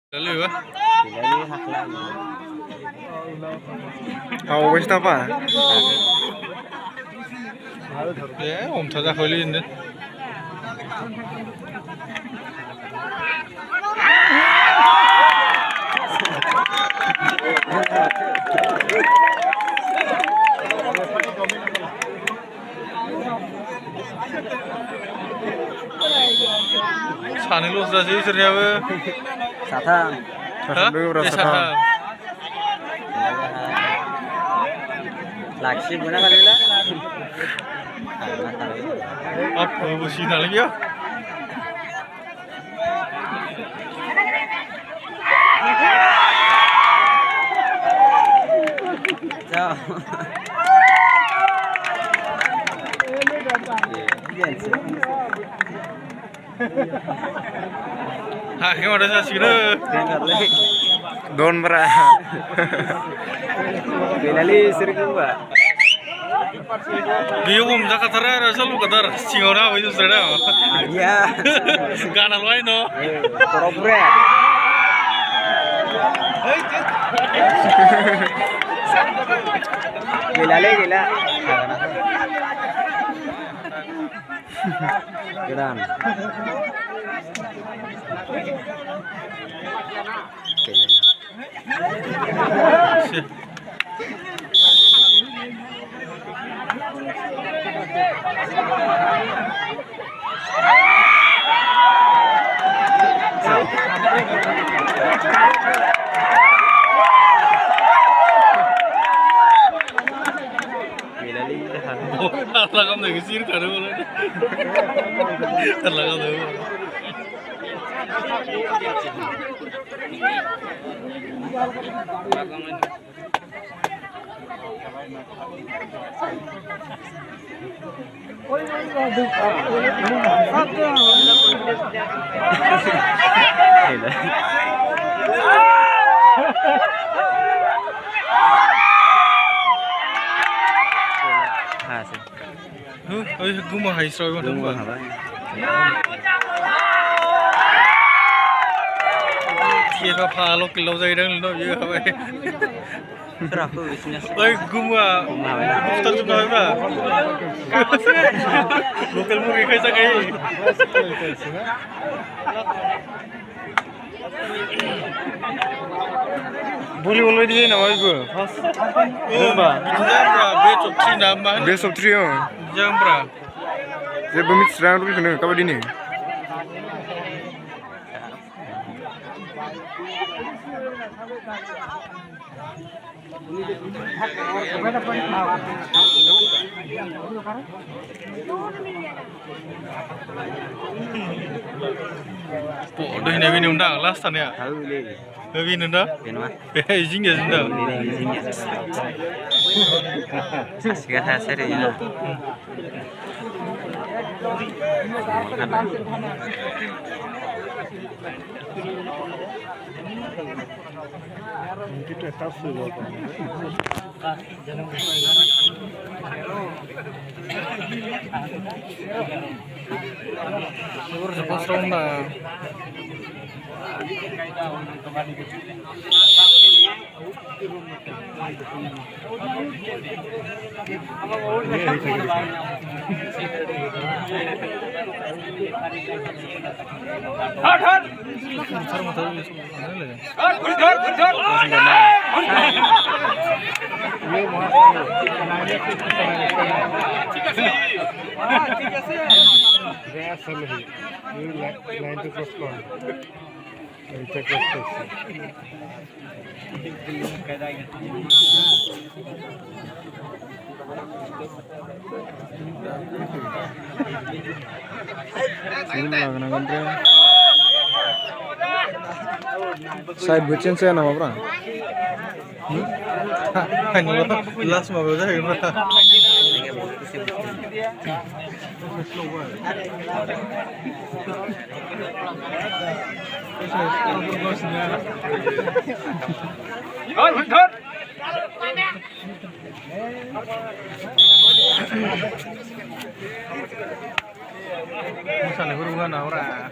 Lalu ba? Bilali hakla. Awes na pa. Omtajakholi inde. सानैल'सो जासै इसोरनियाबो Satham. साथाम Laksi guna kali lah. apa besi lagi ya Ciao. ha gimana jasigino Don bra. Bilali sering gua. biyo omjakatara ara salu kadar singona hoidu sera Iya. gana loai no Pura-pura. Bilali gila. Geran. terlagam dari sir karo terlagam dari guma hai sroy ba Gua apa? Kira phalo kilo jai dang no ye habai Teraku bisnis. oi guma muftar tu na ba lokal mugi kaisa kai Boli oloi di na wai go. ba jambra be chopchi na ma Best of 3 oh. jambra Je bemit serang dulu kena kabadi ni. Bodoh ini bini undang last tan ya. Tahu le. Bini undang. Kenapa? Izin ya undang. Ini izinnya. Sekarang hasil ya. Kita tak suruh. Seguro se pasó una. Side butchen saya nama apa? Last mau berapa ya? Misalnya berhubungan orang.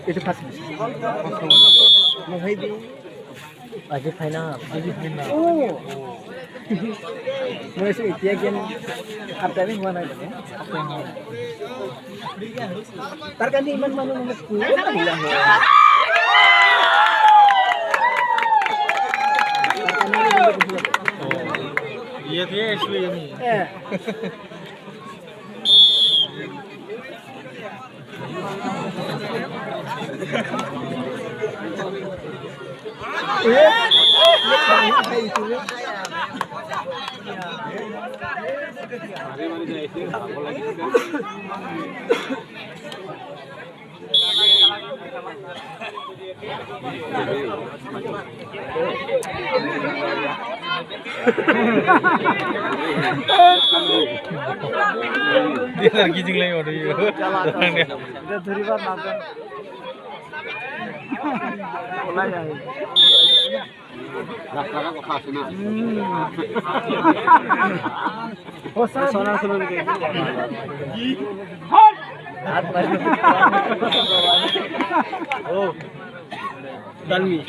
itu pas aja final oh mau sih dia game apa ini mana itu terganti iman mana nomor 10 kan bilang iya dia asli ini dia lagi jengling orang itu udah dari mana kan mulai ya Sana sunan ke oh dalmi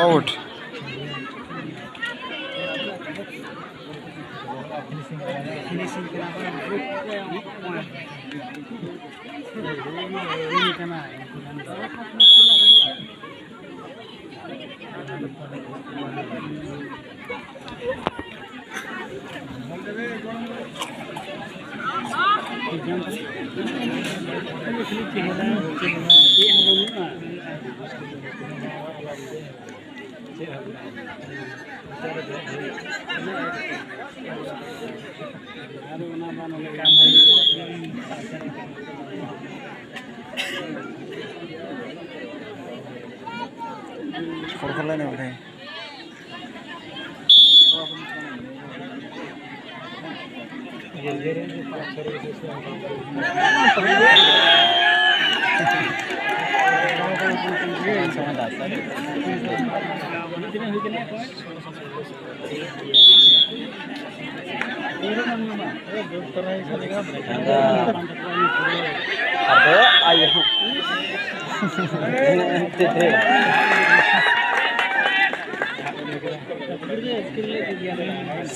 out. Korban apa nih? Ada ayah.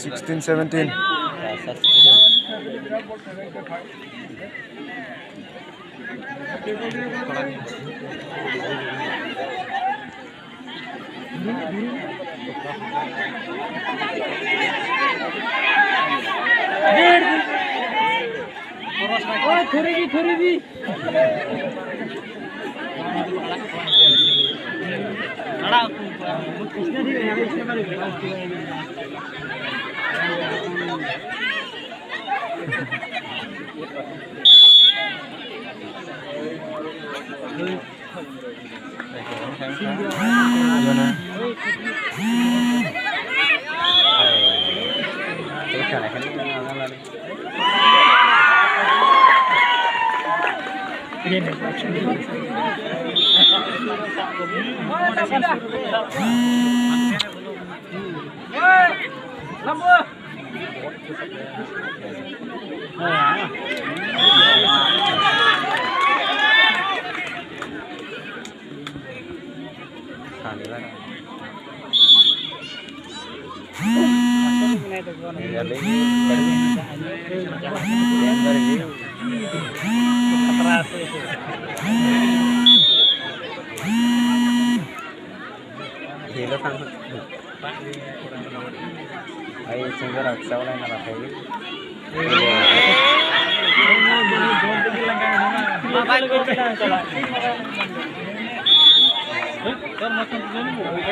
16-17. थोड़ी Hilo kan. Ay, singgur aku salah nak pakai.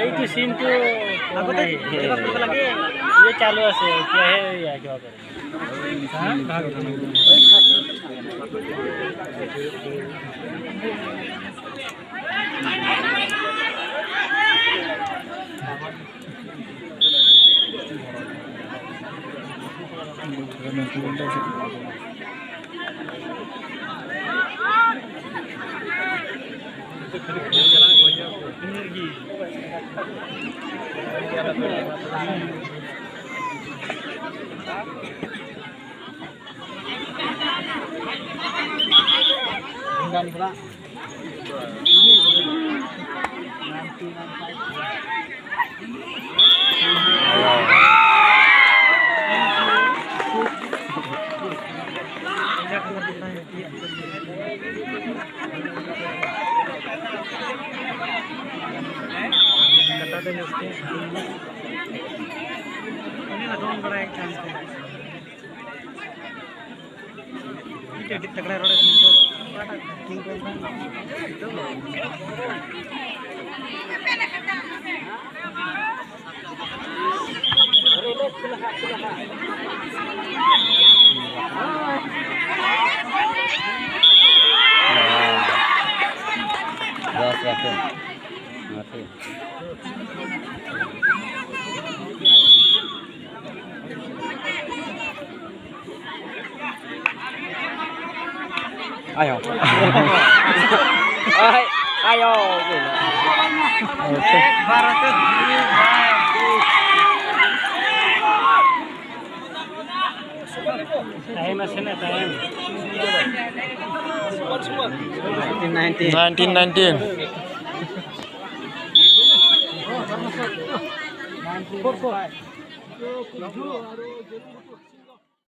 itu sim tu apa tadi? Lagi ये चालू আছে क्या है या क्या करे Dos yakin. Mati. Ayo. Ayo. Time আছে না টাইম 1919 19